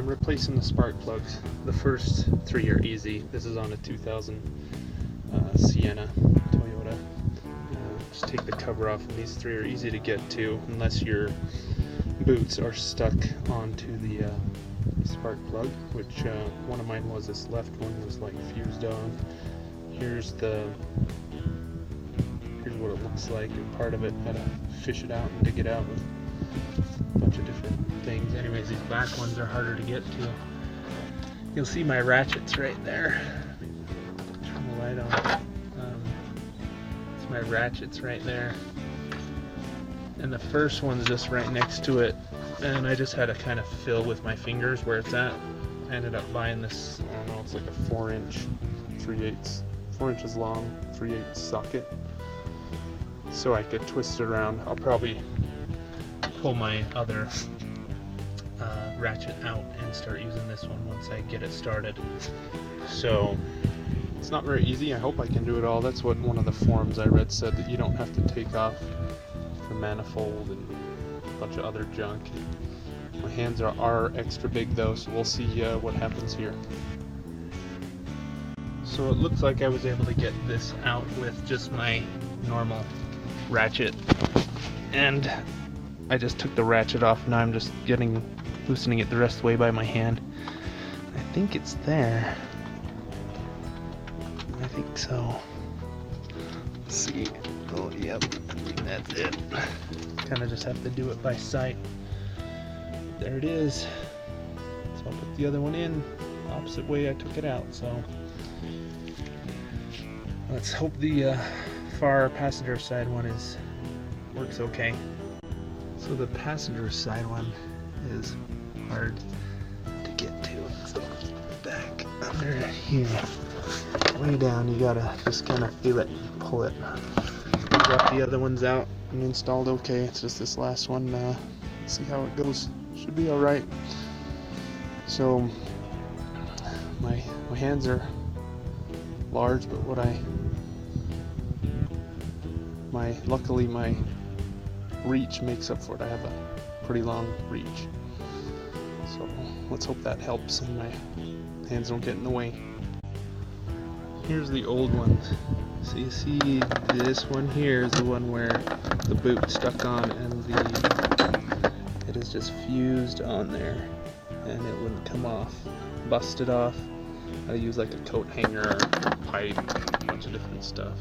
replacing the spark plugs. The first 3 are easy. This is on a 2000 Sienna Toyota. Just take the cover off, and these 3 are easy to get to unless your boots are stuck onto the spark plug, which one of mine was. This left one was like fused on. Here's what it looks like, and part of it had to fish it out and dig it out with a bunch of different things. Anyways, these back ones are harder to get to. You'll see my ratchets right there. Turn the light on. It's my ratchets right there, and the first one's just right next to it, and I just had to kind of fill with my fingers where it's at. I ended up buying this, I don't know, it's like a 4-inch 4 inches long 3/8 socket, so I could twist it around. I'll probably pull my other ratchet out and start using this one once I get it started. So it's not very easy. I hope I can do it all. That's what one of the forums I read said, that you don't have to take off the manifold and a bunch of other junk. My hands are extra big though, so we'll see what happens here. So it looks like I was able to get this out with just my normal ratchet, and I just took the ratchet off. Now I'm just loosening it the rest of the way by my hand. I think it's there. I think so. Let's see. Oh, yep. I think that's it. Kind of just have to do it by sight. There it is. So I'll put the other one in opposite way I took it out. So let's hope the far passenger side one works okay. So the passenger side one is hard to get to. So back under here, way down, you gotta just kind of feel it and pull it. Got the other ones out and installed okay. It's just this last one. See how it goes. Should be all right. So my hands are large, but luckily my reach makes up for it. I have a pretty long reach, so let's hope that helps and my hands don't get in the way. Here's the old one. So you see this one here is the one where the boot stuck on, and it is just fused on there and it wouldn't come off. Busted off. I use like a coat hanger or pipe, a bunch of different stuff.